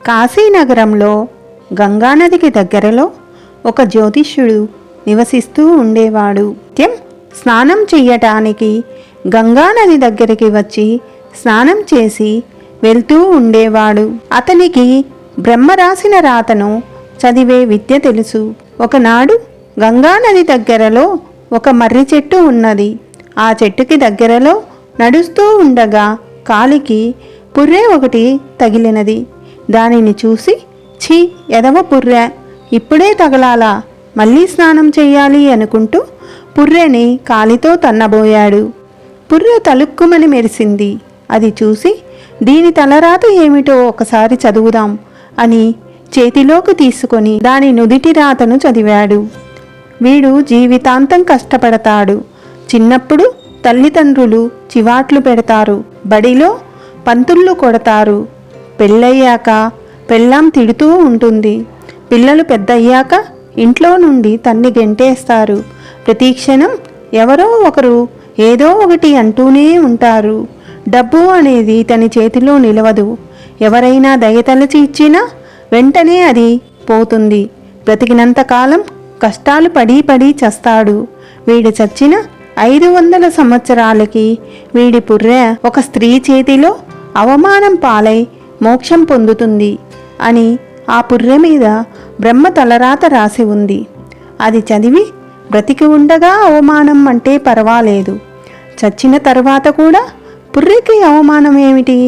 కాశీనగరంలో గంగానదికి దగ్గరలో ఒక జ్యోతిష్యుడు నివసిస్తూ ఉండేవాడు. నిత్యం స్నానం చెయ్యటానికి గంగానది దగ్గరికి వచ్చి స్నానం చేసి వెళ్తూ ఉండేవాడు. అతనికి బ్రహ్మ రాసిన రాతను చదివే విద్య తెలుసు. ఒకనాడు గంగానది దగ్గరలో ఒక మర్రి చెట్టు ఉన్నది. ఆ చెట్టుకి దగ్గరలో నడుస్తూ ఉండగా కాలికి పుర్రె ఒకటి తగిలినది. దానిని చూసి, ఛీ, ఎదవ పుర్రె, ఇప్పుడే తగలాలా, మళ్ళీ స్నానం చెయ్యాలి అనుకుంటూ పుర్రెని కాలితో తన్నబోయాడు. పుర్రె తలుక్కుమని మెరిసింది. అది చూసి, దీని తలరాత ఏమిటో ఒకసారి చదువుదాం అని చేతిలోకి తీసుకొని దాని నుదిటి రాతను చదివాడు. వీడు జీవితాంతం కష్టపడతాడు. చిన్నప్పుడు తల్లిదండ్రులు చివాట్లు పెడతారు, బడిలో పంతుళ్ళు కొడతారు, పెళ్ళయ్యాక పెళ్ళాం తిడుతూ ఉంటుంది, పిల్లలు పెద్దయ్యాక ఇంట్లో నుండి తన్ని గెంటేస్తారు, ప్రతి క్షణం ఎవరో ఒకరు ఏదో ఒకటి అంటూనే ఉంటారు. డబ్బు అనేది తన చేతిలో నిలవదు. ఎవరైనా దయతలచి ఇచ్చినా వెంటనే అది పోతుంది. బ్రతికినంతకాలం కష్టాలు పడి పడి చస్తాడు. వీడు చచ్చిన 500 సంవత్సరాలకి వీడి పుర్రె ఒక స్త్రీ చేతిలో అవమానం పాలై మోక్షం పొందుతుంది అని ఆ పుర్రె మీద బ్రహ్మ తలరాత రాసి ఉంది. అది చదివి బ్రతికి ఉండగా అవమానం అంటే పర్వాలేదు, చచ్చిన తర్వాత కూడా పుర్రెకి అవమానం ఏమిటి,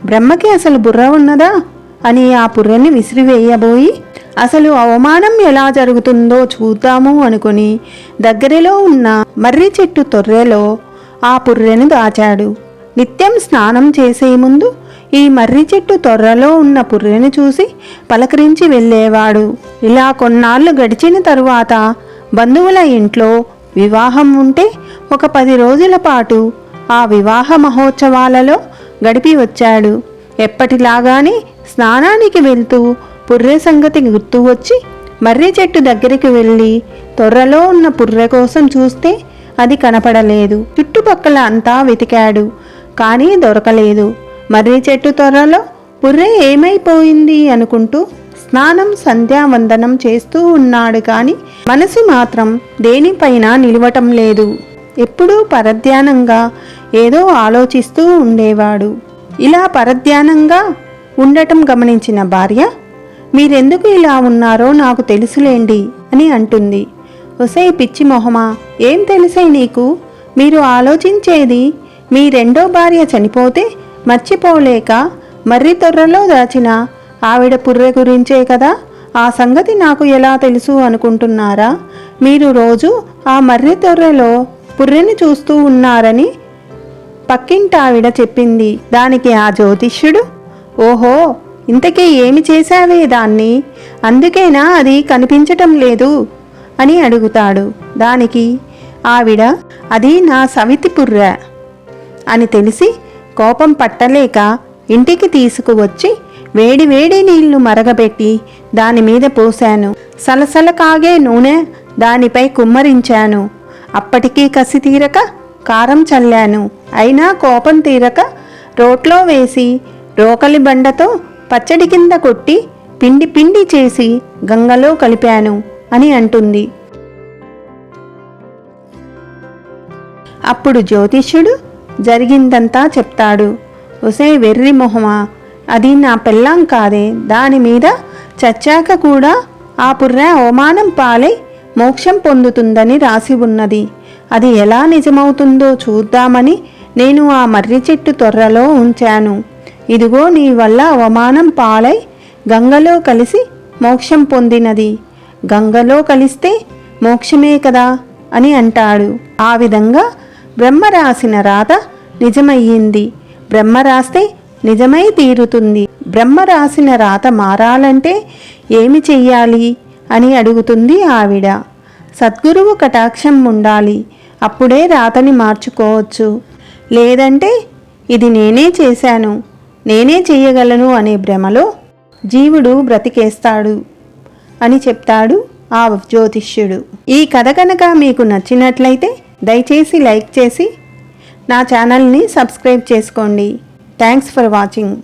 బ్రహ్మకి అసలు బుర్ర ఉన్నదా అని ఆ పుర్రెని విసిరివేయబోయి అసలు అవమానం ఎలా జరుగుతుందో చూద్దాము అనుకుని దగ్గరలో ఉన్న మర్రి చెట్టు తొర్రెలో ఆ పుర్రెను దాచాడు. నిత్యం స్నానం చేసే ముందు ఈ మర్రి చెట్టు తొర్రలో ఉన్న పుర్రెను చూసి పలకరించి వెళ్ళేవాడు. ఇలా కొన్నాళ్ళు గడిచిన తరువాత బంధువుల ఇంట్లో వివాహం ఉంటే ఒక 10 రోజుల పాటు ఆ వివాహ మహోత్సవాలలో గడిపి వచ్చాడు. ఎప్పటిలాగానే స్నానానికి వెళ్తూ పుర్రె సంగతి గుర్తు వచ్చి మర్రి చెట్టు దగ్గరికి వెళ్ళి తొర్రలో ఉన్న పుర్రె కోసం చూస్తే అది కనపడలేదు. చుట్టుపక్కల అంతా వెతికాడు, కానీ దొరకలేదు. మర్రి చెట్టు తొర్రలో పుర్రె ఏమైపోయింది అనుకుంటూ స్నానం సంధ్యావందనం చేస్తూ ఉన్నాడు. కానీ మనసు మాత్రం దేనిపైన నిలవటం లేదు. ఎప్పుడూ పరధ్యానంగా ఏదో ఆలోచిస్తూ ఉండేవాడు. ఇలా పరధ్యానంగా ఉండటం గమనించిన భార్య, మీరెందుకు ఇలా ఉన్నారో నాకు తెలుసులేండి అని అంటుంది. ఒసే పిచ్చి మొహమా, ఏం తెలిసే నీకు? మీరు ఆలోచించేది మీ రెండో భార్య చనిపోతే మర్చిపోలేక మర్రి తొర్రలో దాచిన ఆవిడ పుర్రె గురించే కదా. ఆ సంగతి నాకు ఎలా తెలుసు అనుకుంటున్నారా? మీరు రోజు ఆ మర్రి తొర్రెలో పుర్రెని చూస్తూ ఉన్నారని పక్కింటావిడ చెప్పింది. దానికి ఆ జ్యోతిష్యుడు, ఓహో, ఇంతకీ ఏమి చేశావే దాన్ని, అందుకేనా అది కనిపించటం లేదు అని అడుగుతాడు. దానికి ఆవిడ, అది నా సవితి పుర్రె అని తెలిసి కోపం పట్టలేక ఇంటికి తీసుకువచ్చి వేడి వేడి నీళ్లు మరగబెట్టి దాని మీద పోశాను. సలసల కాగే నూనె దానిపై కుమ్మరించాను. అప్పటికీ కసి తీరక కారం చల్లాను. అయినా కోపం తీరక రోట్లో వేసి రోకలి బండతో పచ్చడి కింద కొట్టి పిండి పిండి చేసి గంగలో కలిపాను అని అంటుంది. అప్పుడు జ్యోతిష్యుడు జరిగిందంతా చెప్తాడు. ఒసే వెర్రి మొహమా, అది నా పెళ్ళాం కాదే, దాని మీద చచ్చాక కూడా ఆ పుర్రె అవమానం పాలై మోక్షం పొందుతుందని రాసి ఉన్నది. అది ఎలా నిజమవుతుందో చూద్దామని నేను ఆ మర్రి చెట్టు తొర్రలో ఉంచాను. ఇదిగో నీ వల్ల అవమానం పాలై గంగలో కలిసి మోక్షం పొందినది. గంగలో కలిస్తే మోక్షమే కదా అని అంటాడు. ఆ విధంగా బ్రహ్మ రాసిన రాత నిజమయ్యింది. బ్రహ్మ రాస్తే నిజమై తీరుతుంది. బ్రహ్మ రాసిన రాత మారాలంటే ఏమి చెయ్యాలి అని అడుగుతుంది ఆవిడ. సద్గురువు కటాక్షం ఉండాలి, అప్పుడే రాతని మార్చుకోవచ్చు. లేదంటే ఇది నేనే చేశాను, నేనే చెయ్యగలను అనే భ్రమలో జీవుడు బ్రతికేస్తాడు అని చెప్తాడు ఆ జ్యోతిష్యుడు. ఈ కథ కనుక మీకు నచ్చినట్లయితే దయచేసి లైక్ చేసి నా ఛానల్ని సబ్స్క్రైబ్ చేసుకోండి. Thanks for watching.